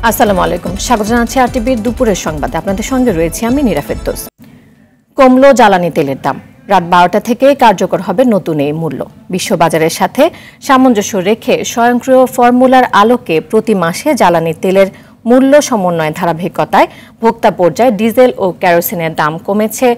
আসসালামু আলাইকুম, স্বাগত জানাচ্ছি আরটিভির দুপুরের সংবাদে। আপনাদের সঙ্গে রয়েছে আমি নীরা ফেরদৌস। কমলো জ্বালানি তেলের দাম, রাত 12টা থেকে কার্যকর হবে নতুন এই মূল্য। বিশ্ববাজারের সাথে সামঞ্জস্য রেখে স্বয়ংক্রিয় ফর্মুলার আলোকে প্রতি মাসে জ্বালানি তেলের মূল্য সমন্বয় ধারাবাহিকতায় ভোক্তা পর্যায়ে ডিজেল ও কেরোসিনের দাম কমেছে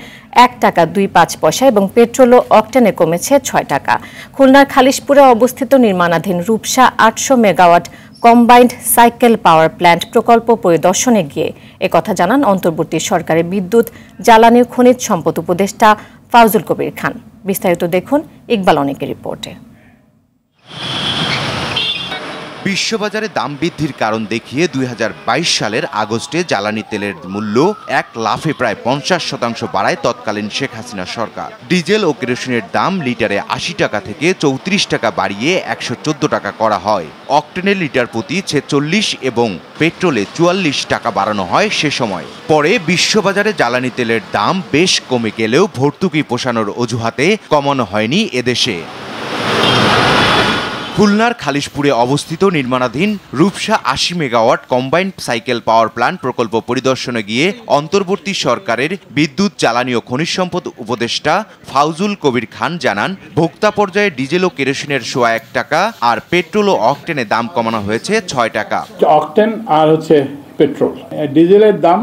1 টাকা 25 পয়সা এবং পেট্রোল ও অকটেনে কমেছে 6 টাকা। খুলনার খালিশপুরে অবস্থিত নির্মাণাধীন Rupsha 800 megawatt combined cycle power plant প্রকল্প পরিদর্শনে গিয়ে একথা জানান অন্তর্বর্তী সরকারের বিদ্যুৎ, জ্বালানি ও খনিজ সম্পদ উপদেষ্টা ফাউজুল কবির খান। বিস্তারিত দেখুন ইকবাল অনেকের রিপোর্টে। বিশ্ববাজারে দাম বৃদ্ধির কারণ দেখিয়ে 2022 সালের আগস্টে জ্বালানি তেলের মূল্য এক লাফে প্রায় 50% বাড়ায় তৎকালীন শেখ হাসিনা সরকার। ডিজেল ও কেরোসিনের দাম লিটারে 80 টাকা থেকে 34 টাকা বাড়িয়ে 114 টাকা করা হয়। অকটেনের লিটার প্রতি 46 এবং পেট্রোলে 44 টাকা বাড়ানো হয় সে সময়। পরে বিশ্ববাজারে জ্বালানি তেলের দাম বেশ কমে গেলেও ভর্তুকি পোষানোর অজুহাতে কমানো হয়নি এদেশে। খুলনার খালিশপুরে অবস্থিত নির্মাণাধীন Rupsha 80 megawatt combined cycle power plant প্রকল্প পরিদর্শনে গিয়ে অন্তর্বর্তী সরকারের বিদ্যুৎ, জ্বালানি ও খনিজ সম্পদ উপদেষ্টা ফাউজুল কবির খান জানান, ভোক্তা পর্যায়ে ডিজেল ও কেরোসিনের 1 টাকা আর পেট্রোল ও অকটেনে দাম কমানো হয়েছে 6 টাকা। অকটেন আর পেট্রোল, ডিজেলের দাম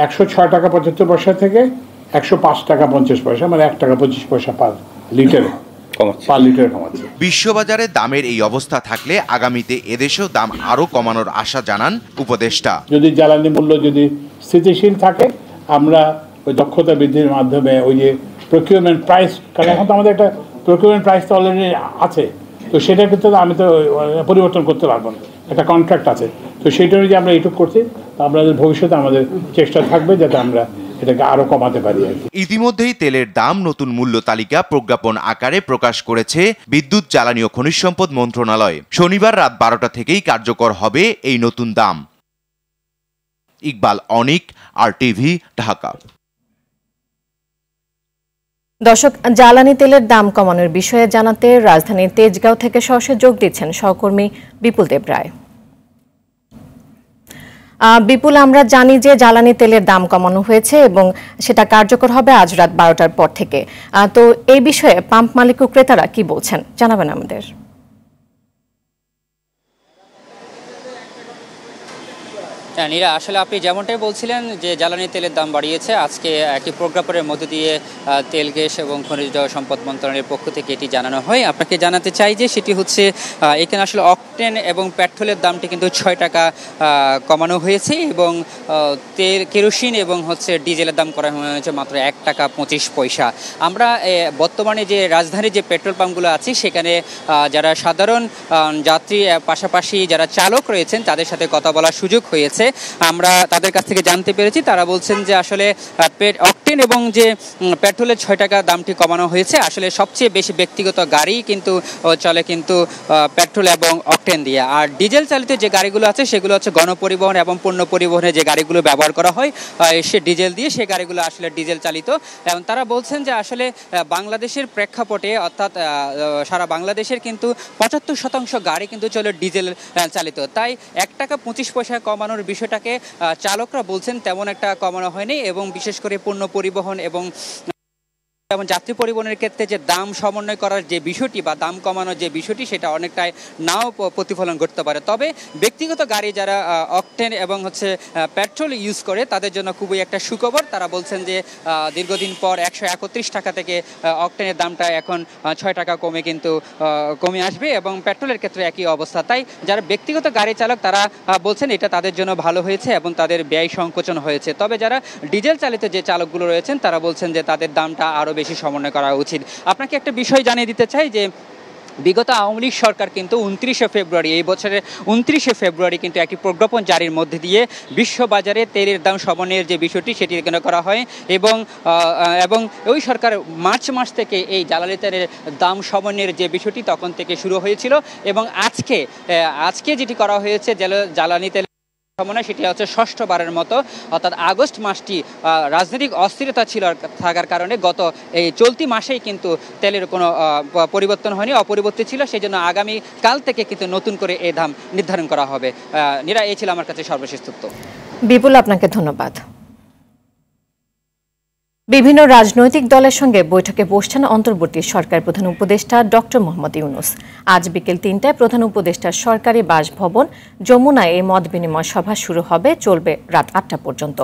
106 টাকা 75 পয়সা থেকে 105 টাকা 50 পয়সা, মানে 1 টাকা 25 পয়সা পার লিটারে কমাচ্ছে। বিশ্ববাজারে দামের এই অবস্থা থাকলে আগামীতে এদেশেও দাম আরো কমানোর আশা জানান উপদেষ্টা। যদি জ্বালানি মূল্য যদি স্থিতিশীল থাকে, আমরা ওই দক্ষতা বৃদ্ধির মাধ্যমে ওই যে প্রকিউরমেন্ট প্রাইস, কারণ এখন তো আমাদের একটা প্রকিউরমেন্ট প্রাইস তো অলরেডি আছে, তো সেটা কিন্তু আমি তো পরিবর্তন করতে পারবো না, একটা কন্ট্রাক্ট আছে, তো সেটা অনুযায়ী আমরা এইটুকু করছি। আমাদের ভবিষ্যতে আমাদের চেষ্টা থাকবে যাতে আমরা এটাকে আরো কমাতে পারি। ইতিমধ্যেই তেলের দাম নতুন মূল্য তালিকা প্রজ্ঞাপন আকারে প্রকাশ করেছে বিদ্যুৎ, জ্বালানি ও খনিজ সম্পদ মন্ত্রণালয়। শনিবার রাত 12টা থেকেই কার্যকর হবে এই নতুন দাম। ইকবাল অনিক, আরটিভি, ঢাকা। দর্শক, জ্বালানি তেলের দাম কমানোর বিষয়ে জানাতে রাজধানীর তেজগাঁও থেকে সরাসরি যোগ দিচ্ছেন সহকর্মী বিপুল দেব রায়। বিপুল, আমরা জানি যে জ্বালানি তেলের দাম কমানো হয়েছে এবং সেটা কার্যকর হবে আজ রাত 12টার পর থেকে। তো এই বিষয়ে পাম্প মালিক ও ক্রেতারা কি বলছেন জানাবেন আমাদের। নীরা, আসলে আপনি যেমনটাই বলছিলেন যে জ্বালানি তেলের দাম বাড়িয়েছে, আজকে একটি প্রজ্ঞাপনের মধ্য দিয়ে তেল, গ্যাস এবং খনিজ সম্পদ মন্ত্রণালয়ের পক্ষ থেকে এটি জানানো হয়। আপনাকে জানাতে চাই যে সেটি হচ্ছে এখানে আসলে অকটেন এবং পেট্রোলের দামটি কিন্তু 6 টাকা কমানো হয়েছে এবং তেল, কেরোসিন এবং ডিজেলের দাম করা হয়েছে মাত্র 1 টাকা 25 পয়সা। আমরা বর্তমানে যে রাজধানীর যে পেট্রোল পাম্পগুলো আছে সেখানে যারা সাধারণ যাত্রী পাশাপাশি যারা চালক রয়েছেন তাদের সাথে কথা বলার সুযোগ হয়েছে। আমরা তাদের কাছ থেকে জানতে পেরেছি, তারা বলছেন যে আসলে অকটেন এবং যে পেট্রোলের 6 টাকা দামটি কমানো হয়েছে। আসলে সবচেয়ে বেশি ব্যক্তিগত গাড়ি কিন্তু চলে কিন্তু পেট্রোল এবং অকটেন দিয়ে, আর ডিজেল চালিত যে গাড়িগুলো আছে সেগুলো হচ্ছে গণপরিবহন এবং পণ্য পরিবহনে যে গাড়িগুলো ব্যবহার করা হয় সে ডিজেল দিয়ে, সে গাড়িগুলো আসলে ডিজেল চালিত। এবং তারা বলছেন যে আসলে বাংলাদেশের প্রেক্ষাপটে অর্থাৎ সারা বাংলাদেশের কিন্তু 75% গাড়ি কিন্তু চলে ডিজেল চালিত, তাই 1 টাকা 25 পয়সা কমানোর বিষয়টাকে চালকরা বলছেন তেমন একটা কমানো হয়নি এবং বিশেষ করে পণ্য পরিবহন এবং যাত্রী পরিবহনের ক্ষেত্রে যে দাম সমন্বয় করার যে বিষয়টি বা দাম কমানোর যে বিষয়টি সেটা অনেকটাই নাও প্রতিফলন ঘটতে পারে। তবে ব্যক্তিগত গাড়ি যারা অকটেন এবং পেট্রোল ইউজ করে তাদের জন্য খুবই একটা সুখবর। তারা বলছেন যে দীর্ঘদিন পর 131 টাকা থেকে অকটেনের দামটা এখন 6 টাকা কমে আসবে এবং পেট্রোলের ক্ষেত্রে একই অবস্থা। তাই যারা ব্যক্তিগত গাড়ি চালক তারা বলছেন এটা তাদের জন্য ভালো হয়েছে এবং তাদের ব্যয় সংকোচন হয়েছে। তবে যারা ডিজেল চালিত যে চালকগুলো রয়েছেন তারা বলছেন যে তাদের দামটা আরও বেশি সমন্বয় করা উচিত। আপনাকে একটা বিষয় জানিয়ে দিতে চাই যে বিগত আওয়ামী লীগ সরকার কিন্তু 29শে ফেব্রুয়ারি, এই বছরের 29শে ফেব্রুয়ারি কিন্তু একটি প্রজ্ঞাপন জারির মধ্যে দিয়ে বিশ্ববাজারে তেলের দাম সমন্বয়ের যে বিষয়টি সেটি করা হয় এবং ওই সরকার মার্চ মাস থেকে এই জ্বালানি তেলের দাম সমন্বয়ের যে বিষয়টি তখন থেকে শুরু হয়েছিল এবং আজকে যেটি করা হয়েছে জ্বালানি তেল সমন্বয় সেটি হচ্ছে ষষ্ঠবারের মতো, অর্থাৎ আগস্ট মাসটি রাজনৈতিক অস্থিরতা ছিল থাকার কারণে গত এই চলতি মাসেই কিন্তু তেলের কোনো পরিবর্তন হয়নি, অপরিবর্তিত ছিল। সেই জন্য আগামী কাল থেকে কিন্তু নতুন করে এই দাম নির্ধারণ করা হবে। নীরা, এই ছিল আমার কাছে সর্বশেষ তথ্য। বিপুল, আপনাকে ধন্যবাদ। বিভিন্ন রাজনৈতিক দলের সঙ্গে বৈঠকে বসছেন অন্তর্বর্তী সরকার প্রধান উপদেষ্টা ডক্টর মোহাম্মদ ইউনূস। আজ বিকেল ৩টায় প্রধান উপদেষ্টার সরকারি বাসভবন যমুনায় এই মত বিনিময় সভা শুরু হবে, চলবে রাত ৮টা পর্যন্ত।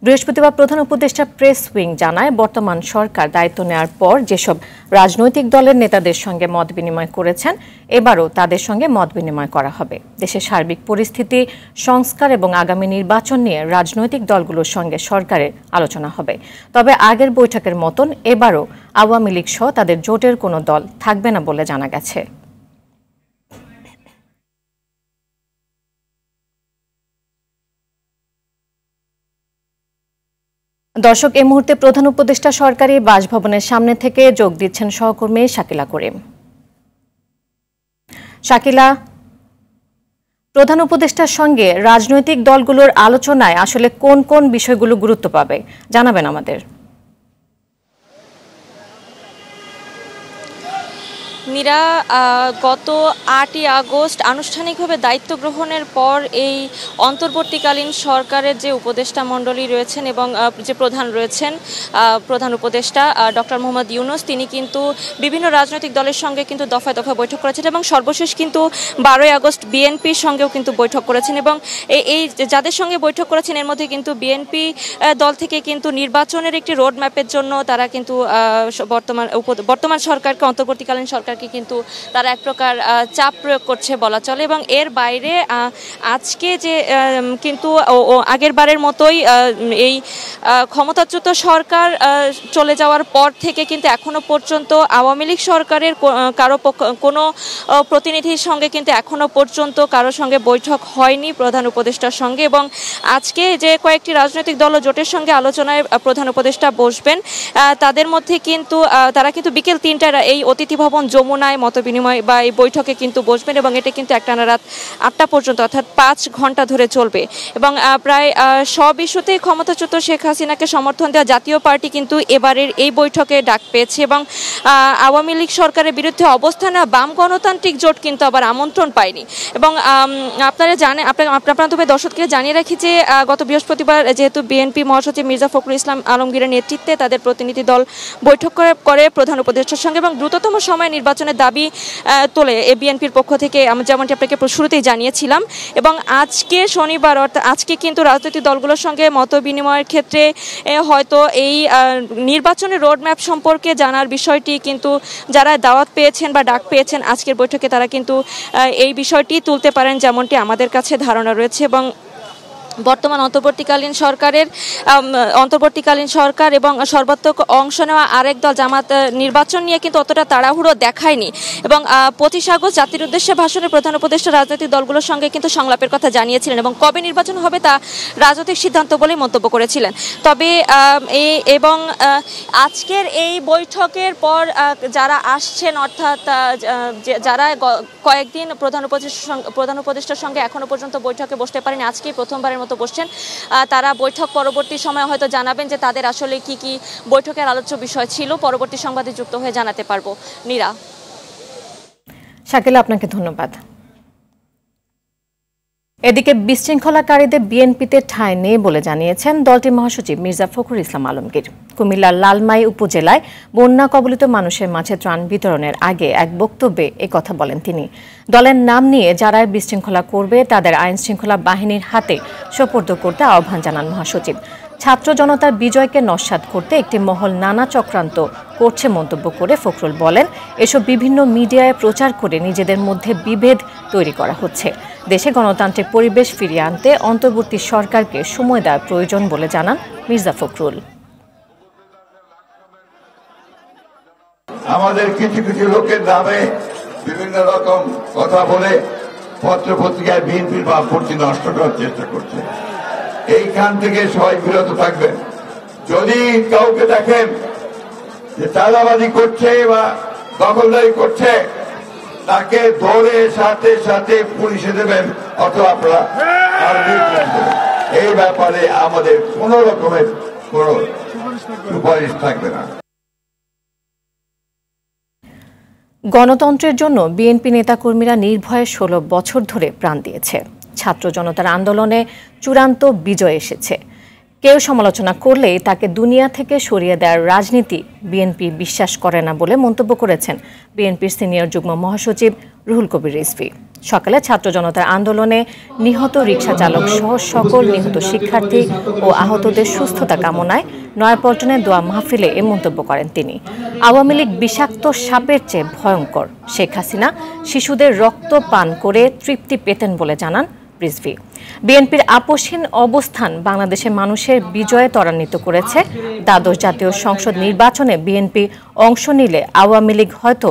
বৃহস্পতিবার প্রধান উপদেষ্টা প্রেস উইং জানায়, বর্তমান সরকার দায়িত্ব নেওয়ার পর যেসব রাজনৈতিক দলের নেতাদের সঙ্গে মত বিনিময় করেছেন, এবারও তাদের সঙ্গে মত বিনিময় করা হবে। দেশের সার্বিক পরিস্থিতি, সংস্কার এবং আগামী নির্বাচন নিয়ে রাজনৈতিক দলগুলোর সঙ্গে সরকারের আলোচনা হবে। তবে আগের বৈঠকের মতন এবারও আওয়ামী লীগ সহ তাদের জোটের কোনো দল থাকবে না বলে জানা গেছে। দর্শক, এই মুহূর্তে প্রধান উপদেষ্টা সরকারি বাসভবনের সামনে থেকে যোগ দিচ্ছেন সহকর্মী শাকিলা করিম। শাকিলা, প্রধান উপদেষ্টার সঙ্গে রাজনৈতিক দলগুলোর আলোচনায় আসলে কোন কোন বিষয়গুলো গুরুত্ব পাবে জানাবেন আমাদের। নীরা, গত ৮ই আগস্ট আনুষ্ঠানিকভাবে দায়িত্ব গ্রহণের পর এই অন্তর্বর্তীকালীন সরকারের যে উপদেষ্টা মণ্ডলী রয়েছেন এবং যে প্রধান রয়েছেন প্রধান উপদেষ্টা ডক্টর মোহাম্মদ ইউনূস, তিনি কিন্তু বিভিন্ন রাজনৈতিক দলের সঙ্গে কিন্তু দফায় দফায় বৈঠক করেছেন এবং সর্বশেষ কিন্তু ১২ই আগস্ট বিএনপির সঙ্গেও কিন্তু বৈঠক করেছেন। এবং এই যাদের সঙ্গে বৈঠক করেছেন এর মধ্যে কিন্তু বিএনপি দল থেকে কিন্তু নির্বাচনের একটি রোড ম্যাপের জন্য তারা কিন্তু বর্তমান সরকারকে, অন্তর্বর্তীকালীন সরকারকে কিন্তু তারা এক প্রকার চাপ প্রয়োগ করছে বলা চলে। এবং এর বাইরে আজকে যে কিন্তু আগের বারের মতোই এই ক্ষমতাচ্যুত সরকার চলে যাওয়ার পর থেকে কিন্তু এখনো পর্যন্ত আওয়ামী লীগ সরকারের কোনো প্রতিনিধির সঙ্গে কিন্তু এখনো পর্যন্ত কারোর সঙ্গে বৈঠক হয়নি প্রধান উপদেষ্টার সঙ্গে। এবং আজকে যে কয়েকটি রাজনৈতিক দল ও জোটের সঙ্গে আলোচনায় প্রধান উপদেষ্টা বসবেন, তাদের মধ্যে কিন্তু তারা কিন্তু বিকেল ৩টায় এই অতিথি ভবন যমুনায় মত বিনিময় বা এই বৈঠকে কিন্তু বসবেন এবং এটা কিন্তু একটানা রাত ৮টা পর্যন্ত, অর্থাৎ ৫ ঘন্টা ধরে চলবে। এবং প্রায় সব ইস্যুতেই ক্ষমতাচ্যুত শেখ হাসিনাকে সমর্থন দেওয়া জাতীয় পার্টি কিন্তু এবারের এই বৈঠকে ডাক পেয়েছে এবং আওয়ামী লীগ সরকারের বিরুদ্ধে অবস্থানে বাম গণতান্ত্রিক জোট কিন্তু আবার আমন্ত্রণ পায়নি। এবং আপনারা জানেন, আপনাদের দর্শককে জানিয়ে রাখি যে গত বৃহস্পতিবার যেহেতু বিএনপি মহাসচিব মির্জা ফখরুল ইসলাম আলমগীরের নেতৃত্বে তাদের প্রতিনিধি দল বৈঠক করে প্রধান উপদেষ্টার সঙ্গে এবং দ্রুততম সময়ে নির্বাচনের দাবি তোলে বিএনপির পক্ষ থেকে, যেমনটি আপনাকে শুরুতেই জানিয়েছিলাম। এবং আজকে শনিবার, অর্থাৎ আজকে কিন্তু রাজনৈতিক দলগুলোর সঙ্গে মত বিনিময়ের ক্ষেত্রে হয়তো এই নির্বাচনের রোডম্যাপ সম্পর্কে জানার বিষয়টি কিন্তু যারা দাওয়াত পেয়েছেন বা ডাক পেয়েছেন আজকের বৈঠকে তারা কিন্তু এই বিষয়টি তুলতে পারেন, যেমনটি আমাদের কাছে ধারণা রয়েছে। এবং বর্তমান অন্তর্বর্তীকালীন সরকার এবং সর্বাত্মক অংশ নেওয়া আরেক দল জামাত নির্বাচন নিয়ে কিন্তু অতটা তাড়াহুড়ো দেখায়নি এবং ২৫ আগস্ট জাতির উদ্দেশ্যে ভাষণে প্রধান উপদেষ্টা রাজনৈতিক দলগুলোর সঙ্গে কিন্তু সংলাপের কথা জানিয়েছিলেন এবং কবে নির্বাচন হবে তা রাজনৈতিক সিদ্ধান্ত বলেই মন্তব্য করেছিলেন। তবে এবং আজকের এই বৈঠকের পর যারা আসছেন, অর্থাৎ যারা কয়েকদিন প্রধান উপদেষ্টার সঙ্গে এখনো পর্যন্ত বৈঠকে বসতে পারেনি, আজকে প্রথমবারের মতো বসছেন, তারা বৈঠক পরবর্তী সময়ে হয়তো জানাবেন যে তাদের আসলে কি কি বৈঠকের আলোচ্য বিষয় ছিল। পরবর্তী সংবাদে যুক্ত হয়ে জানাতে পারবো। নীরা, শাকিলা, আপনাকে ধন্যবাদ। এদিকে বিশৃঙ্খলাকারীদের বিএনপিতে ঠাঁই নেই বলে জানিয়েছেন দলটির মহাসচিব মির্জা ফখরুল ইসলাম আলমগীর। কুমিল্লার লালমাই উপজেলায় বন্যা কবলিত মানুষের মাঝে ত্রাণ বিতরণের আগে এক বক্তব্যে একথা বলেন তিনি। দলের নাম নিয়ে যারা বিশৃঙ্খলা করবে তাদের আইনশৃঙ্খলা বাহিনীর হাতে সোপর্দ করতে আহ্বান জানান মহাসচিব। ছাত্র জনতার বিজয়কে নস্যাৎ করতে একটি মহল নানা চক্রান্ত করছে মন্তব্য করে ফখরুল বলেন, এসব বিভিন্ন মিডিয়ায় প্রচার করে নিজেদের মধ্যে বিভেদ তৈরি করা হচ্ছে। দেশে গণতান্ত্রিক পরিবেশ ফিরিয়ে আনতে অন্তর্বর্তী সরকারকে সময় দেওয়া প্রয়োজন বলে জানান মির্জা ফখরুল। আমাদের কিছু কিছু লোকের নামে বিভিন্ন রকম কথা বলে পত্র পত্রিকায় বিএনপির ভাবমূর্তি নষ্ট করার চেষ্টা করছে। এইখান থেকে সবাই বিরত থাকবেন। যদি কাউকে দেখেন যে চাঁদাবাজি করছে বা দখলদারি করছে, তাকে ধরে সাথে সাথে পুলিশে দেবেন। অথবা আপনারা আর্মি প্ল্যান দেবেন। এই ব্যাপারে আমাদের কোনো রকমের কোনো সুপারিশ থাকবে না। গণতন্ত্রের জন্য বিএনপি নেতাকর্মীরা নির্ভয়ে 16 বছর ধরে প্রাণ দিয়েছে। ছাত্র জনতার আন্দোলনে চূড়ান্ত বিজয় এসেছে। কেউ সমালোচনা করলে তাকে দুনিয়া থেকে সরিয়ে দেওয়ার রাজনীতি বিএনপি বিশ্বাস করে না বলে মন্তব্য করেছেন বিএনপির সিনিয়র যুগ্ম মহাসচিব রুহুল কবির রিজভী। সকালে ছাত্র জনতার আন্দোলনে নিহত রিকশা চালক সহ সকল নিহত শিক্ষার্থী ও আহতদের সুস্থতা কামনায় নয়াপল্টনে দোয়া মাহফিলে এ মন্তব্য করেন তিনি। আওয়ামী লীগ বিষাক্ত সাপের চেয়ে ভয়ঙ্কর। শেখ হাসিনা শিশুদের রক্ত পান করে তৃপ্তি পেতেন বলে জানান রিজভী। বিএনপির আপোষহীন অবস্থান বাংলাদেশের মানুষের বিজয়ে ত্বরান্বিত করেছে। দ্বাদশ জাতীয় সংসদ নির্বাচনে বিএনপি অংশ নিলে আওয়ামী লীগ হয়তো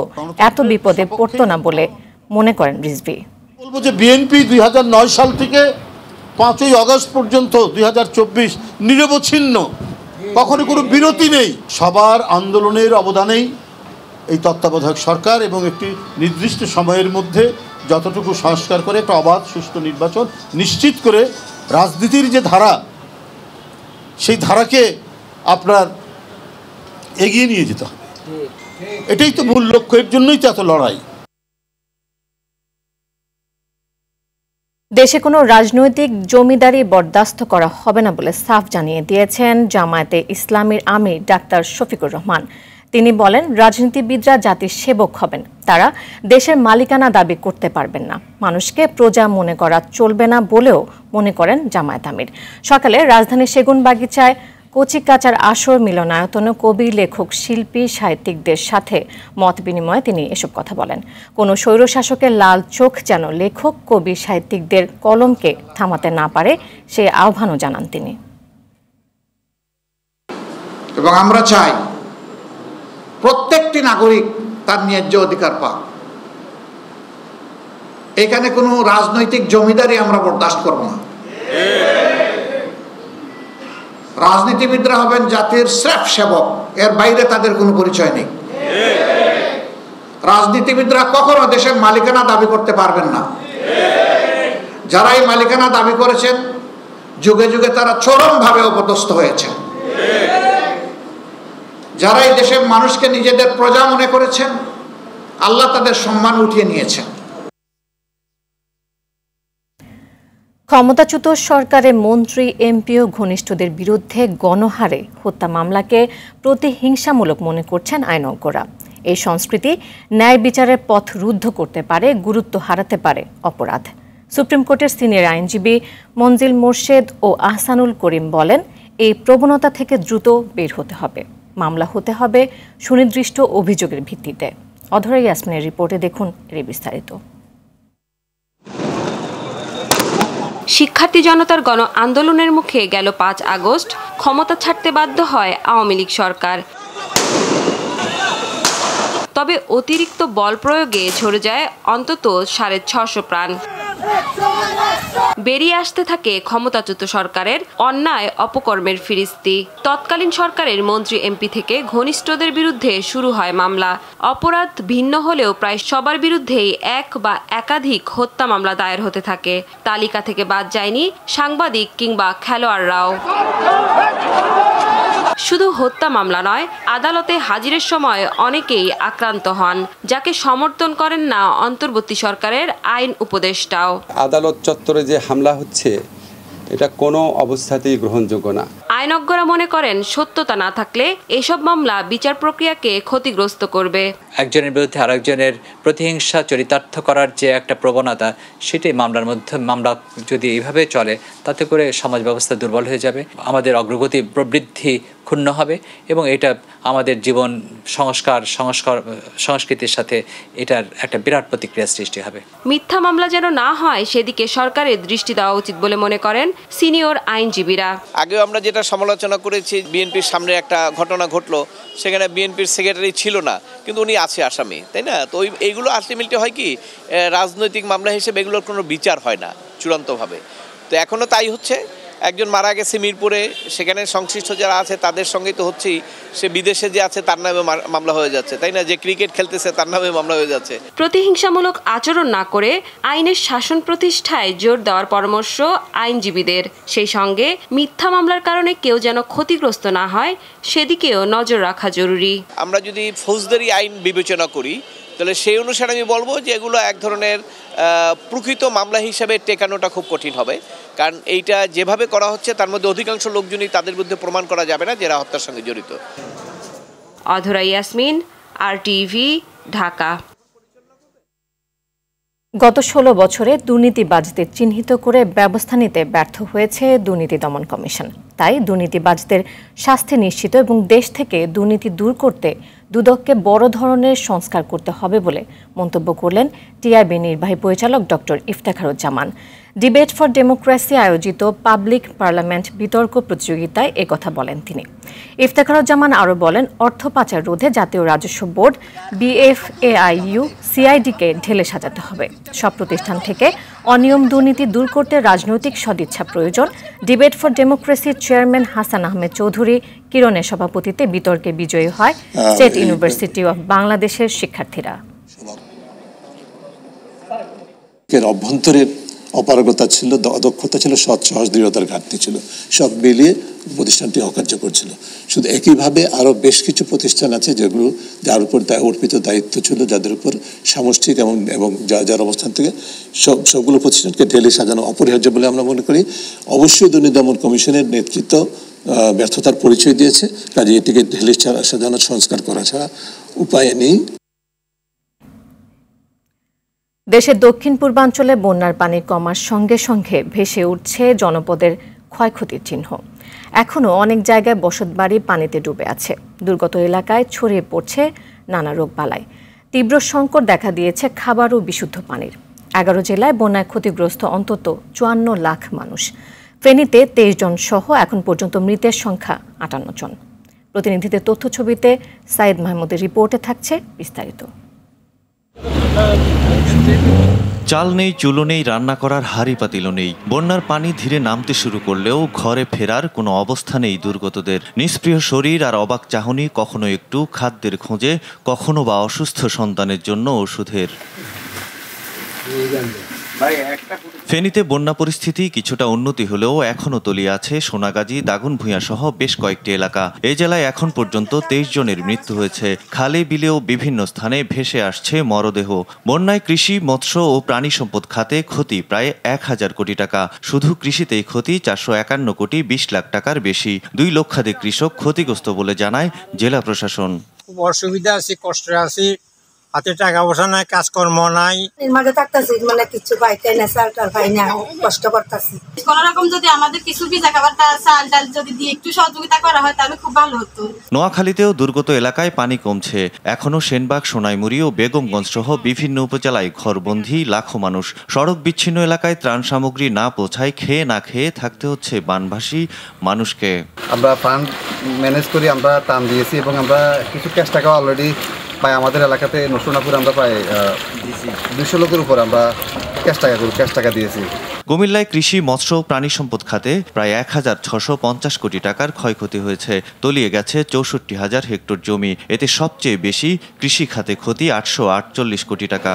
এত বিপদে পড়তো না বলে মনে করেন রিজভী। বলবো যে বিএনপি 2009 সাল থেকে 5ই আগস্ট পর্যন্ত 2024 নিরবচ্ছিন্ন, কখনো কোনো বিরতি নেই। সবার আন্দোলনের অবদানেই এই তত্ত্বাবধায়ক সরকার এবং একটি নির্দিষ্ট সময়ের মধ্যে যতটুকু সংস্কার করে একটা অবাধ সুষ্ঠু নির্বাচন নিশ্চিত করে রাজনীতির যে ধারা, সেই ধারাকে আপনার এগিয়ে নিয়ে যেতে হবে। এটাই তো মূল লক্ষ্য, এর জন্যই তো এত লড়াই। দেশে কোনো রাজনৈতিক জমিদারি বরদাস্ত করা হবে না বলে সাফ জানিয়ে দিয়েছেন জামায়াতে ইসলামীর আমির ডাক্তার শফিকুর রহমান। তিনি বলেন, রাজনীতিবিদরা জাতির সেবক হবেন, তারা দেশের মালিকানা দাবি করতে পারবেন না। মানুষকে প্রজা মনে করা চলবে না বলেও মনে করেন জামায়াত আমির। সকালে রাজধানীর সেগুনবাগিচায় কচিকাচার আসর মিলনায়তনে কবি, লেখক, শিল্পী, সাহিত্যিকদের সাথে মত বিনিময়ে তিনি এসব কথা বলেন। কোনো স্বৈরশাসকের লাল চোখ যেন লেখক, কবি, সাহিত্যিকদের কলমকে থামাতে না পারে, সে আহ্বানও জানান তিনি। এবং আমরা চাই প্রত্যেকটি নাগরিক তার ন্যায্য অধিকার পাক। এখানে কোনো রাজনৈতিক জমিদারি আমরা বরদাস্ত করব না। রাজনীতিবিদরা হবেন জাতির স্রেফ সেবক, এর বাইরে তাদের কোনো পরিচয় নেই। রাজনীতিবিদরা কখনো দেশের মালিকানা দাবি করতে পারবেন না। যারা এই মালিকানা দাবি করেছেন, যুগে যুগে তারা চরমভাবে অপদস্থ হয়েছেন। যারা এই দেশের মানুষকে নিজেদের প্রজা মনে করেছেন, আল্লাহ তাদের সম্মান উঠিয়ে নিয়েছেন। ক্ষমতাচ্যুত সরকারের মন্ত্রী, এমপি ও ঘনিষ্ঠদের বিরুদ্ধে গণহারে হত্যা মামলাকে প্রতিহিংসামূলক মনে করছেন আইনজ্ঞরা। এই সংস্কৃতি ন্যায় বিচারের পথ রুদ্ধ করতে পারে, গুরুত্ব হারাতে পারে অপরাধ। সুপ্রিম কোর্টের সিনিয়র আইনজীবী মনজিল মোর্শেদ ও আহসানুল করিম বলেন, এই প্রবণতা থেকে দ্রুত বের হতে হবে। মামলা হতে হবে সুনির্দিষ্ট অভিযোগের ভিত্তিতে। অধরা ইয়াসমিনের রিপোর্টে দেখুন এর বিস্তারিত। শিক্ষার্থী জনতার গণ আন্দোলনের মুখে গেল 5 আগস্ট ক্ষমতা ছাড়তে বাধ্য হয় আওয়ামী লীগ সরকার। তবে অতিরিক্ত বল প্রয়োগে ঝরে যায় অন্তত 650 প্রাণ। বেরিয়ে আসতে থাকে ক্ষমতাচ্যুত সরকারের অন্যায় অপকর্মের ফিরিস্তি। তৎকালীন সরকারের মন্ত্রী, এমপি থেকে ঘনিষ্ঠদের বিরুদ্ধে শুরু হয় মামলা। অপরাধ ভিন্ন হলেও প্রায় সবার বিরুদ্ধেই এক বা একাধিক হত্যা মামলা দায়ের হতে থাকে। তালিকা থেকে বাদ যায়নি সাংবাদিক কিংবা খেলোয়াড়রাও। শুধু হত্যা মামলা নয়, আদালতে হাজিরের সময় অনেকেই আক্রান্ত হন, যাকে সমর্থন করেন না অন্তর্বর্তী সরকারের আইন উপদেষ্টাও। আদালত চত্বরে যে হামলা হচ্ছে, এটা কোনো অবস্থাতেই গ্রহণযোগ্য না। আইনজ্ঞরা মনে করেন, সত্যতা না থাকলে এসব মামলা বিচার প্রক্রিয়াকে ক্ষতিগ্রস্ত করবে। একজনের বিরুদ্ধে আরেকজনের প্রতিহিংসা চরিতার্থ করার যে একটা প্রবণতা, সেটাই মামলার মধ্যে, মামলা যদি এইভাবে চলে তাতে করে সমাজ ব্যবস্থা দুর্বল হয়ে যাবে, আমাদের অগ্রগতি প্রবৃদ্ধি ক্ষুণ্ণ হবে এবং এটা আমাদের জীবন সংস্কৃতির সাথে এটার একটা বিরাট প্রতিক্রিয়া সৃষ্টি হবে। মিথ্যা মামলা যেন না হয় সেদিকে সরকারের দৃষ্টি দেওয়া উচিত বলে মনে করেন সিনিয়র আইনজীবীরা। আগেও আমরা যেটা সমালোচনা করেছি, বিএনপির সামনে একটা ঘটনা ঘটলো, সেখানে বিএনপির সেক্রেটারি ছিল না, কিন্তু উনি আছে আসামি, তাই না? তো এইগুলো আলটিমেটলি হয় কি, রাজনৈতিক মামলা হিসেবে এগুলোর কোনো বিচার হয় না চূড়ান্তভাবে। তো এখনও তাই হচ্ছে। একজন মারা গেছে মিরপুরে, সেখানে সংশ্লিষ্ট যারা আছে তাদের সঙ্গেই তো হচ্ছেই, সে বিদেশে যে আছে তার নামে মামলা হয়ে যাচ্ছে, তাই না? যে ক্রিকেট খেলতেছে তার নামে মামলা হয়ে যাচ্ছে। প্রতিহিংসামূলক আচরণ না করে আইনের শাসন প্রতিষ্ঠায় জোর দেওয়ার পরামর্শ আইনজীবীদের। সেই সঙ্গে মিথ্যা মামলার কারণে কেউ যেন ক্ষতিগ্রস্ত না হয় সেদিকেও নজর রাখা জরুরি। আমরা যদি ফৌজদারি আইন বিবেচনা করি তাহলে সেই অনুসারে আমি বলবো যে এগুলো এক ধরনের প্রকৃত মামলা হিসাবে টেকানোটা খুব কঠিন হবে, কারণ এইটা যেভাবে করা হচ্ছে তার মধ্যে অধিকাংশ লোকজনই তাদের বিরুদ্ধে প্রমাণ করা যাবে না যারা হত্যার সঙ্গে জড়িত। অধরা ইয়াসমিন, RTV, ঢাকা। গত 16 বছরে দুর্নীতিবাজদের চিহ্নিত করে ব্যবস্থা নিতে ব্যর্থ হয়েছে দুর্নীতি দমন কমিশন। তাই দুর্নীতিবাজদের শাস্তি নিশ্চিত এবং দেশ থেকে দুর্নীতি দূর করতে দুদককে বড় ধরনের সংস্কার করতে হবে বলে মন্তব্য করলেন টিআইবি নির্বাহী পরিচালক doctor Iftekharuzzaman. Debate for democracy আয়োজিত পাবলিক পার্লামেন্ট বিতর্ক প্রতিযোগিতায় একথা বলেন তিনি। ইফতেখারুজ্জামান আরও বলেন, অর্থ পাচার রোধে জাতীয় রাজস্ব বোর্ড, BFAIU, CID-কে ঢেলে সাজাতে হবে। সব প্রতিষ্ঠান থেকে অনিয়ম দুর্নীতি দূর করতে রাজনৈতিক সদিচ্ছা প্রয়োজন। ডিবেট ফর ডেমোক্রেসির চেয়ারম্যান হাসান আহমেদ চৌধুরী কিরণের সভাপতিত্বে বিতর্কে বিজয়ী হয় স্টেট ইউনিভার্সিটি অফ বাংলাদেশের শিক্ষার্থীরা। অভ্যন্তরের অপারগতা ছিল, অদক্ষতা ছিল, সৎ সাহস দৃঢ়তার ঘাটতি ছিল, সব মিলিয়ে প্রতিষ্ঠানটি অকার্যকর ছিল। শুধু একইভাবে আরও বেশ কিছু প্রতিষ্ঠান আছে যেগুলো যার উপর অর্পিত দায়িত্ব ছিল, যাদের উপর সামষ্টিক এবং যার অবস্থান থেকে সবগুলো প্রতিষ্ঠানকে ঢেলে সাজানো অপরিহার্য বলে আমরা মনে করি। অবশ্যই দুর্নীতি দমন কমিশনের নেতৃত্ব ব্যর্থতার পরিচয় দিয়েছে, কাজে এটিকে ঢেলে সাজানো সংস্কার করা ছাড়া উপায় নেই। দেশের দক্ষিণ পূর্বাঞ্চলে বন্যার পানি কমার সঙ্গে সঙ্গে ভেসে উঠছে জনপদের ক্ষয়ক্ষতির চিহ্ন। এখনও অনেক জায়গায় বসতবাড়ি পানিতে ডুবে আছে। দুর্গত এলাকায় ছড়িয়ে পড়ছে নানা রোগবালাই। তীব্র সংকট দেখা দিয়েছে খাবার ও বিশুদ্ধ পানির। 11 জেলায় বন্যায় ক্ষতিগ্রস্ত অন্তত 54 লাখ মানুষ। ফেনীতে 23 জন সহ এখন পর্যন্ত মৃতের সংখ্যা 58 জন। প্রতিনিধিদের তথ্য ছবিতে সাইদ মাহমুদের রিপোর্টে থাকছে বিস্তারিত। চাল নেই, চুলো নেই, রান্না করার হাঁড়ি পাতিলও নেই। বন্যার পানি ধীরে নামতে শুরু করলেও ঘরে ফেরার কোনো অবস্থা নেই দুর্গতদের। নিষ্প্রিয় শরীর আর অবাক চাহনি, কখনো একটু খাদ্যের খোঁজে, কখনো বা অসুস্থ সন্তানের জন্য ওষুধের। ফেনীতে বন্যা পরিস্থিতি কিছুটা উন্নতি হলেও এখনও তলিয়ে আছে সোনাগাজী, দাগনভূঞা সহ বেশ কয়েকটি এলাকা। এই জেলায় এখন পর্যন্ত 23 জনের মৃত্যু হয়েছে। খালে বিলেও বিভিন্ন স্থানে ভেসে আসছে মরদেহ। বন্যায় কৃষি, মৎস্য ও প্রাণী সম্পদ খাতে ক্ষতি প্রায় 1000 কোটি টাকা। শুধু কৃষিতেই ক্ষতি 451 কোটি 20 লাখ টাকার বেশি। 2 লক্ষাধিক কৃষক ক্ষতিগ্রস্ত বলে জানায় জেলা প্রশাসন। খুব অসুবিধা আছে, কষ্টে আছি, হাতে টাকা পয়সা নাই, কাজকর্ম নাই, মাঝে থাকতেছি, মানে কিছু পাইতে না, চাল পাই না, কষ্ট করতেছি। কোন রকম যদি আমাদের কিছু ভিজা খাবার চাল ডাল যদি দিয়ে একটু সহযোগিতা করা হয় তাহলে খুব ভালো হতো। নোয়াখালীতেও দুর্গত এলাকায় পানি কমছে। এখনও সেনবাগ, সোনাইমুড়ি ও বেগমগঞ্জ সহ বিভিন্ন উপজেলায় ঘরবন্দি লাখো মানুষ। সড়ক বিচ্ছিন্ন এলাকায় ত্রাণ সামগ্রী না পৌঁছায় খেয়ে না খেয়ে থাকতে হচ্ছে বানভাসী মানুষকে। আমরা ফান্ড ম্যানেজ করি, আমরা ত্রাণ দিয়েছি এবং আমরা কিছু ক্যাশ টাকা অলরেডি পাই। আমাদের এলাকাতে নসরুনাপুর আমরা প্রায় 200 লোকের উপর আমরা ক্যাশ টাকা দিয়েছি। কুমিল্লায় কৃষি, মৎস্য ও প্রাণী সম্পদ খাতে প্রায় 1650 কোটি টাকার ক্ষয়ক্ষতি হয়েছে। তলিয়ে গেছে 64,000 হেক্টর জমি। এতে সবচেয়ে বেশি কৃষি খাতে ক্ষতি 848 কোটি টাকা।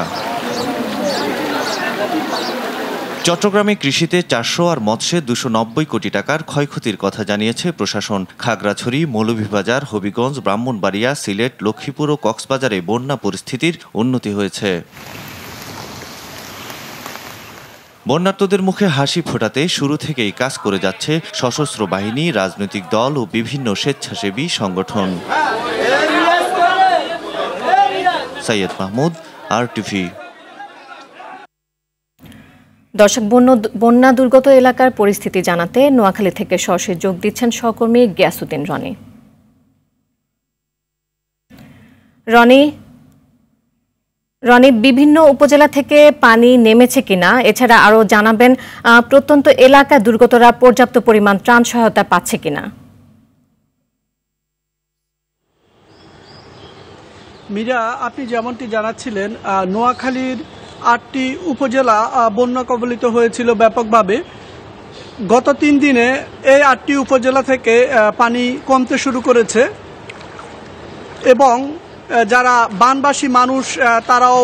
চট্টগ্রামে কৃষিতে 400 আর মৎস্যে 290 কোটি টাকার ক্ষয়ক্ষতির কথা জানিয়েছে প্রশাসন। খাগড়াছড়ি, মৌলভীবাজার, হবিগঞ্জ, ব্রাহ্মণবাড়িয়া, সিলেট, লক্ষ্মীপুর ও কক্সবাজারে বন্যা পরিস্থিতির উন্নতি হয়েছে। বন্যার্তদের মুখে হাসি ফোটাতে শুরু থেকেই কাজ করে যাচ্ছে সশস্ত্র বাহিনী, রাজনৈতিক দল ও বিভিন্ন স্বেচ্ছাসেবী সংগঠন। সাইয়েদ মাহমুদ, RTV। দর্শক, বন্যা দুর্গত এলাকার পরিস্থিতি জানাতে নোয়াখালী থেকে সরাসরি যোগ দিচ্ছেন সহকর্মী গিয়াসউদ্দিন রনি। রনি, বিভিন্ন উপজেলা থেকে পানি নেমেছে কিনা, এছাড়া আরো জানাবেন প্রত্যন্ত এলাকায় দুর্গতরা পর্যাপ্ত পরিমাণ ত্রাণ সহায়তা পাচ্ছে কিনা। মীরা, আপনি যেমনটি জানাচ্ছিলেন, নোয়াখালীর 8টি উপজেলা বন্যা কবলিত হয়েছিল ব্যাপকভাবে। গত 3 দিনে এই 8টি উপজেলা থেকে পানি কমতে শুরু করেছে এবং যারা বানবাসী মানুষ তারাও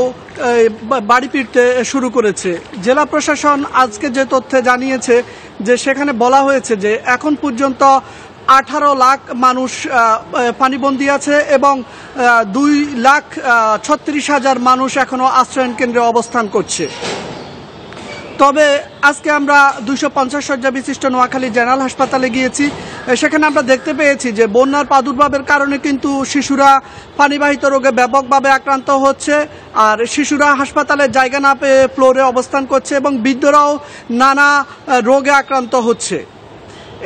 বাড়ি ফিরতে শুরু করেছে। জেলা প্রশাসন আজকে যে তথ্যে জানিয়েছে যে সেখানে বলা হয়েছে যে এখন পর্যন্ত 18 লাখ মানুষ পানিবন্দী আছে এবং 2,36,000 মানুষ এখনো আশ্রয়ন কেন্দ্রে অবস্থান করছে। তবে আজকে আমরা 250 শয্যা বিশিষ্ট নোয়াখালী জেনারেল হাসপাতালে গিয়েছি। সেখানে আমরা দেখতে পেয়েছি যে বন্যার প্রাদুর্ভাবের কারণে কিন্তু শিশুরা পানিবাহিত রোগে ব্যাপকভাবে আক্রান্ত হচ্ছে, আর শিশুরা হাসপাতালে জায়গা না পেয়ে ফ্লোরে অবস্থান করছে এবং বৃদ্ধরাও নানা রোগে আক্রান্ত হচ্ছে।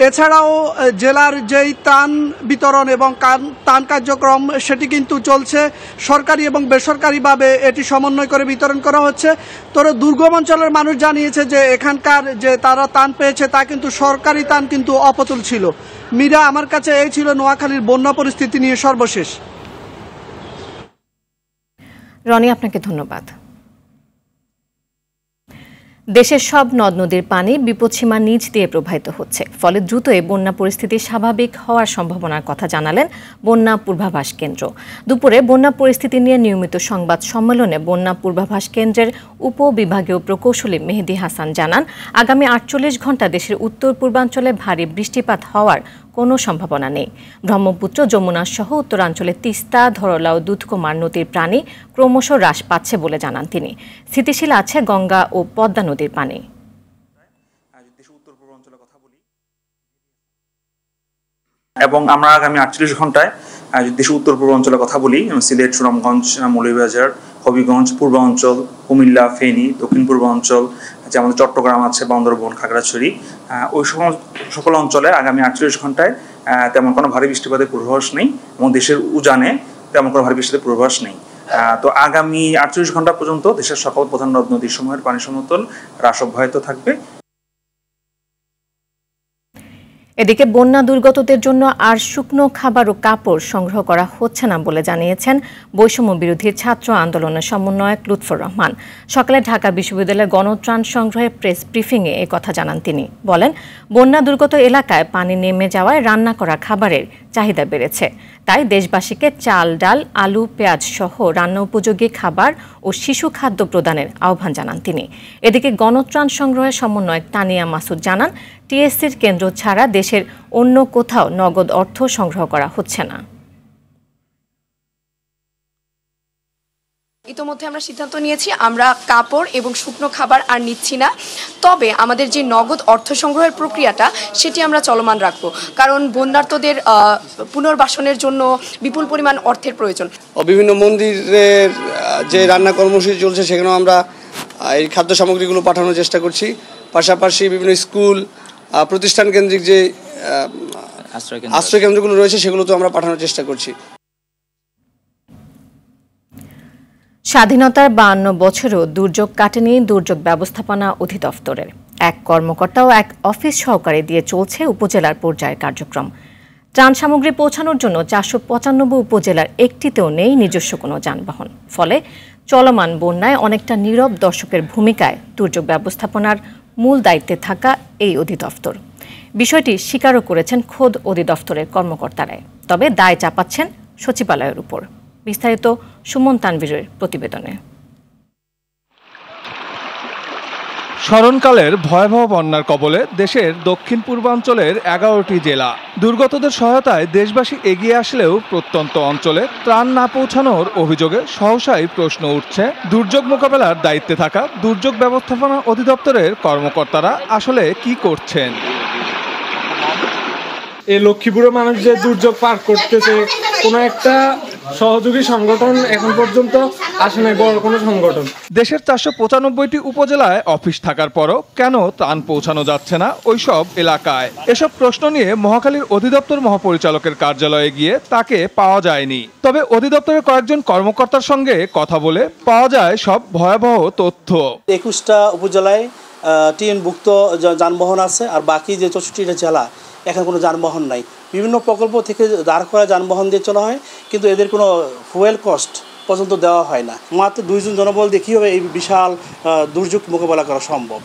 এছাড়াও জেলার যেই ত্রাণ বিতরণ এবং ত্রাণ কার্যক্রম সেটি কিন্তু চলছে, সরকারি এবং বেসরকারিভাবে এটি সমন্বয় করে বিতরণ করা হচ্ছে। তবে দুর্গম অঞ্চলের মানুষ জানিয়েছে যে এখানকার যে তারা ত্রাণ পেয়েছে তা কিন্তু সরকারি ত্রাণ কিন্তু অপতুল ছিল। মীরা, আমার কাছে এই ছিল নোয়াখালীর বন্যা পরিস্থিতি নিয়ে সর্বশেষ। রনি, আপনাকে ধন্যবাদ। দেশের সব নদ নদীর পানি বিপদসীমার নিচ দিয়ে প্রবাহিত হচ্ছে, ফলে দ্রুতই বন্যা পরিস্থিতি স্বাভাবিক হওয়ার সম্ভাবনার কথা জানালেন বন্যা পূর্বাভাস কেন্দ্র। দুপুরে বন্যা পরিস্থিতি নিয়ে নিয়মিত সংবাদ সম্মেলনে বন্যা পূর্বাভাস কেন্দ্রের উপবিভাগীয় প্রকৌশলী মেহেদি হাসান জানান, আগামী 48 ঘণ্টা দেশের উত্তর পূর্বাঞ্চলে ভারী বৃষ্টিপাত হওয়ার কোনো সম্ভাবনা নেই। ব্রহ্মপুত্র, যমুনা সহ উত্তরাঞ্চলে তিস্তা, ধরলাও, দুধকুমার নদীর পানি ক্রমশ হ্রাস পাচ্ছে বলে জানান তিনি। স্থিতিশীল আছে গঙ্গা ও পদ্মা নদীর পানি। এবং আমরা আগামী 48 ঘন্টায় দেশের উত্তর পূর্বাঞ্চলের কথা বলি, সিলেট, সুনামগঞ্জ, মৌলভীবাজার, হবিগঞ্জ, পূর্বাঞ্চল, কুমিল্লা, ফেনী, দক্ষিণ পূর্বাঞ্চল, যে আমাদের চট্টগ্রাম আছে, বান্দরবন, খাগড়াছড়ি, ওই সকল অঞ্চলে আগামী 48 ঘন্টায় তেমন কোনো ভারী বৃষ্টিপাতের পূর্বাভাস নেই এবং দেশের উজানে তেমন কোনো ভারী বৃষ্টিপাতের পূর্বাভাস নেই। তো আগামী 48 ঘন্টা পর্যন্ত দেশের সকল প্রধান নদ নদীর সমূহের পানি সমতল হ্রাস অব্যাহত থাকবে। এদিকে বন্যা দুর্গতদের জন্য আর শুকনো খাবার ও কাপড় সংগ্রহ করা হচ্ছে না বলে জানিয়েছেন বৈষম্য বিরোধী ছাত্র আন্দোলনের সমন্বয়ক লুৎফর রহমান। সকালে ঢাকা বিশ্ববিদ্যালয়ের গণত্রাণ সংগ্রহে প্রেস ব্রিফিংয়ে এই কথা জানান তিনি। বলেন, বন্যা দুর্গত এলাকায় পানি নেমে যাওয়ায় রান্না করা খাবারের চাহিদা বেড়েছে, তাই দেশবাসীকে চাল, ডাল, আলু, পেঁয়াজ সহ রান্না উপযোগী খাবার ও শিশু খাদ্য প্রদানের আহ্বান জানান তিনি। এদিকে গণত্রাণ সংগ্রহের সমন্বয়ক তানিয়া মাসুদ জানান, টিএসসির কেন্দ্র ছাড়া দেশের অন্য কোথাও নগদ অর্থ সংগ্রহ করা হচ্ছে না। ইতোমধ্যে আমরা সিদ্ধান্ত নিয়েছি আমরা কাপড় এবং শুকনো খাবার আর নিচ্ছি না, তবে আমাদের যে নগদ অর্থ সংগ্রহের প্রক্রিয়াটা সেটি আমরা চলমান রাখবো, কারণ বন্যার্তদের পুনর্বাসনের জন্য বিপুল পরিমাণ অর্থের প্রয়োজন। বিভিন্ন মন্দিরের যে রান্না কর্মসূচি চলছে সেখানেও আমরা এই খাদ্য সামগ্রীগুলো পাঠানোর চেষ্টা করছি। পাশাপাশি বিভিন্ন স্কুল, প্রতিষ্ঠান কেন্দ্রিক যে আশ্রয় কেন্দ্রগুলো রয়েছে সেগুলো তো আমরা পাঠানোর চেষ্টা করছি। স্বাধীনতার 52 বছরও দুর্যোগ কাটেনি দুর্যোগ ব্যবস্থাপনা অধিদপ্তরের এক কর্মকর্তা ও এক অফিস সহকারী দিয়ে চলছে উপজেলার পর্যায়ের কার্যক্রম। ত্রাণ সামগ্রী পৌঁছানোর জন্য 495 উপজেলার একটিতেও নেই নিজস্ব কোনো যানবাহন। ফলে চলমান বন্যায় অনেকটা নীরব দর্শকের ভূমিকায় দুর্যোগ ব্যবস্থাপনার মূল দায়িত্বে থাকা এই অধিদপ্তর। বিষয়টি স্বীকারও করেছেন খোদ অধিদপ্তরের কর্মকর্তারাই, তবে দায় চাপাচ্ছেন সচিবালয়ের উপর। বিস্তারিত সুমন তানভীরের প্রতিবেদনে। স্মরণকালের ভয়াবহ বন্যার কবলে দেশের দক্ষিণ পূর্বাঞ্চলের 11টি জেলা। দুর্গতদের সহায়তায় দেশবাসী এগিয়ে আসলেও প্রত্যন্ত অঞ্চলে ত্রাণ না পৌঁছানোর অভিযোগে সহসাই প্রশ্ন উঠছে, দুর্যোগ মোকাবেলার দায়িত্বে থাকা দুর্যোগ ব্যবস্থাপনা অধিদপ্তরের কর্মকর্তারা আসলে কি করছেন। এই লক্ষ্মীপুরের মানুষ যে দুর্যোগ পার করতেছে, কোনো একটা সহযোগী সংগঠন এখন পর্যন্ত আসে নাই, বড় কোনো সংগঠন। দেশের 495টি উপজেলায় অফিস থাকার পরও কেন ত্রাণ পৌঁছানো যাচ্ছে না ওইসব এলাকায়? এসব প্রশ্ন নিয়ে মহাখালীর অধিদপ্তর মহাপরিচালকের কার্যালয়ে গিয়ে তাকে পাওয়া যায়নি। তবে অধিদপ্তরের কয়েকজন কর্মকর্তার সঙ্গে কথা বলে পাওয়া যায় সব ভয়াবহ তথ্য। 21টা উপজেলায় টিএনভুক্ত যানবাহন আছে, আর বাকি যে 64টা জেলা এখন কোনো যানবাহন নাই। বিভিন্ন প্রকল্প থেকে দাঁড় করা যানবাহন দিয়ে চলা হয়, কিন্তু এদের কোনো ফুয়েল কস্ট পর্যন্ত দেওয়া হয় না। মাত্র 2 জন জনবল দিয়ে কীভাবে এই বিশাল দুর্যোগ মোকাবেলা করা সম্ভব?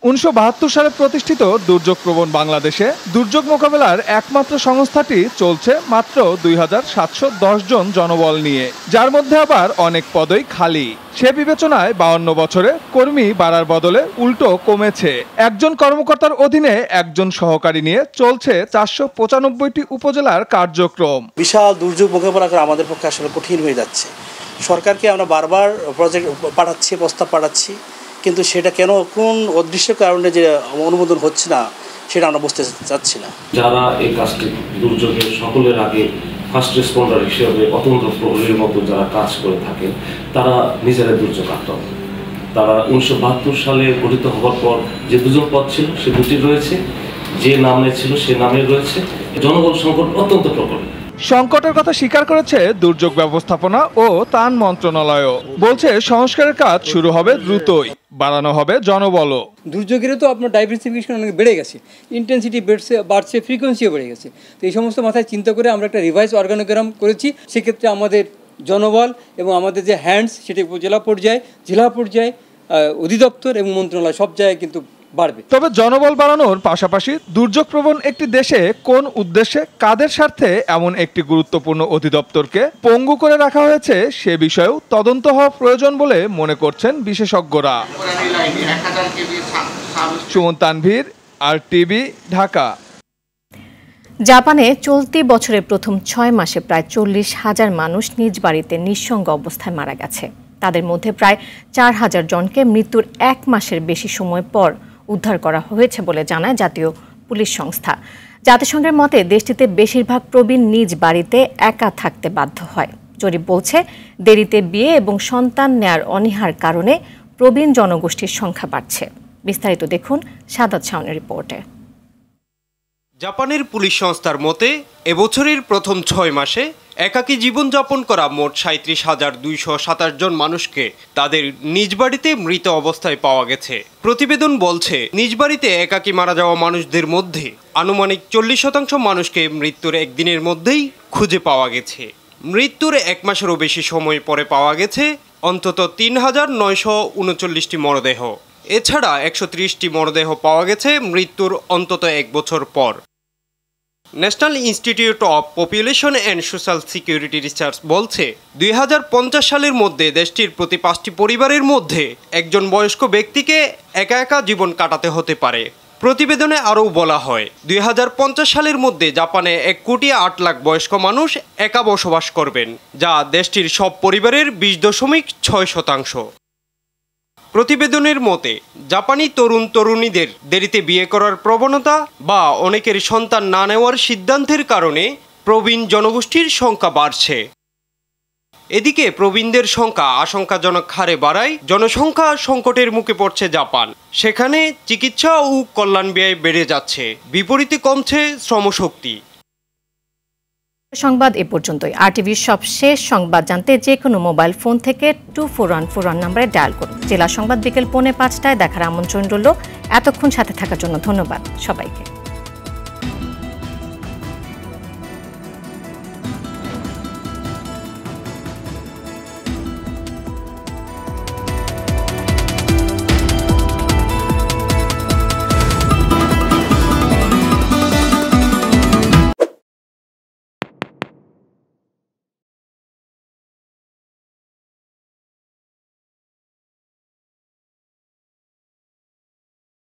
1972 সালে প্রতিষ্ঠিত দুর্যোগ প্রবণ বাংলাদেশে দুর্যোগ মোকাবেলার একমাত্র সংস্থাটি চলছে মাত্র 2710 জন জনবল নিয়ে, যার মধ্যে আবার অনেক পদই খালি। সে বিবেচনায় 52 বছরে কর্মী বাড়ার বদলে উল্টো কমেছে। একজন কর্মকর্তার অধীনে একজন সহকারী নিয়ে চলছে 495টি উপজেলার কার্যক্রম। বিশাল দুর্যোগ মোকাবেলা করা আমাদের পক্ষে আসলে কঠিন হয়ে যাচ্ছে। সরকারকে আমরা বারবার প্রজেক্ট পাঠাচ্ছি, প্রস্তাব পাঠাচ্ছি, কিন্তু সেটা কেন কোন অদৃশ্য কারণে যে অনুমোদন হচ্ছে না সেটা আমরা বুঝতে চাচ্ছি না। যারা এই কাজটি দুর্যোগের সকলের আগে ফার্স্ট রেসপন্ডার হিসেবে অতন্ত্র প্রহরীর মতো যারা কাজ করে থাকেন তারা নিজেরা দুর্যোগ আক্রান্ত। তারা 1972 সালে গঠিত হওয়ার পর যে 2জন পদ ছিল সে 2টি রয়েছে, যে নামে ছিল সে নামে রয়েছে। জনবল সংকট অত্যন্ত প্রকট। সংকটের কথা স্বীকার করেছে দুর্যোগ ব্যবস্থাপনা ও ত্রাণ মন্ত্রণালয়ও। বলছে সংস্কারের কাজ শুরু হবে দ্রুতই, বাড়ানো হবে জনবল। দুর্যোগেরও তো আপনার ডাইভার্সিফিকেশন অনেক বেড়ে গেছে, ইন্টেন্সিটি বাড়ছে, ফ্রিকোয়েন্সিও বেড়ে গেছে। তো এই সমস্ত মাথায় চিন্তা করে আমরা একটা রিভাইজ অর্গানোগ্রাম করেছি। সেক্ষেত্রে আমাদের জনবল এবং আমাদের যে হ্যান্ডস সেটি উপজেলা পর্যায়ে, জেলা পর্যায়ে, অধিদপ্তর এবং মন্ত্রণালয় সব জায়গায় কিন্তু বাড়বে। তবে জনবল বাড়ানোর পাশাপাশি দুর্যোগ প্রবণ একটি দেশে কোন উদ্দেশ্যে, কাদের স্বার্থে এমন একটি গুরুত্বপূর্ণ অধিদপ্তরকে পঙ্গু করে রাখা হয়েছে সে বিষয়েও তদন্ত হওয়া প্রয়োজন বলে মনে করছেন বিশেষজ্ঞরা। সুমন তানভীর, RTV, ঢাকা। জাপানে চলতি বছরের প্রথম 6 মাসে প্রায় 40,000 মানুষ নিজ বাড়িতে নিঃসঙ্গ অবস্থায় মারা গেছে। তাদের মধ্যে প্রায় 4000 জনকে মৃত্যুর 1 মাসের বেশি সময় পর উদ্ধার করা হয়েছে বলে জানায় জাতীয় পুলিশ সংস্থা। জাতিসংঘের মতে দেশটিতে বেশিরভাগ প্রবীণ নিজ বাড়িতে একা থাকতে বাধ্য হয়। জরিপ বলছে দেরিতে বিয়ে এবং সন্তান নেয়ার অনীহার কারণে প্রবীণ জনগোষ্ঠীর সংখ্যা বাড়ছে। বিস্তারিত দেখুন সাদাত শাওনের রিপোর্টে। জাপানের পুলিশ সংস্থার মতে এবছরের প্রথম 6 মাসে একাকী জীবনযাপন করা মোট 37,227 জন মানুষকে তাদের নিজ বাড়িতে মৃত অবস্থায় পাওয়া গেছে। প্রতিবেদন বলছে নিজ বাড়িতে একাকী মারা যাওয়া মানুষদের মধ্যে আনুমানিক 40% মানুষকে মৃত্যুর একদিনের মধ্যেই খুঁজে পাওয়া গেছে। মৃত্যুর 1 মাসেরও বেশি সময় পরে পাওয়া গেছে অন্তত 3,939টি মরদেহ। এছাড়া 130টি মরদেহ পাওয়া গেছে মৃত্যুর অন্তত 1 বছর পর। National institute of population and social security research বলছে 2050 সালের মধ্যে দেশটির প্রতি 5টি পরিবারের মধ্যে একজন বয়স্ক ব্যক্তিকে একা একা জীবন কাটাতে হতে পারে। প্রতিবেদনে আরও বলা হয় 2050 সালের মধ্যে জাপানে 1,08,00,000 বয়স্ক মানুষ একা বসবাস করবেন, যা দেশটির সব পরিবারের 20.6%। প্রতিবেদনের মতে জাপানি তরুণীদের দেরিতে বিয়ে করার প্রবণতা বা অনেকের সন্তান না নেওয়ার সিদ্ধান্তের কারণে প্রবীণ জনগোষ্ঠীর সংখ্যা বাড়ছে। এদিকে প্রবীণদের সংখ্যা আশঙ্কাজনক হারে বাড়ায় জনসংখ্যা সংকটের মুখে পড়ছে জাপান। সেখানে চিকিৎসা ও কল্যাণ ব্যয় বেড়ে যাচ্ছে, বিপরীতে কমছে শ্রমশক্তি। সংবাদ এ পর্যন্তই। RTVর সবশেষ সংবাদ জানতে যে কোনো মোবাইল ফোন থেকে 2414 নম্বরে ডায়াল করুন। জেলা সংবাদ বিকেল 4:45টায় দেখার আমন্ত্রণ রইল। এতক্ষণ সাথে থাকার জন্য ধন্যবাদ সবাইকে।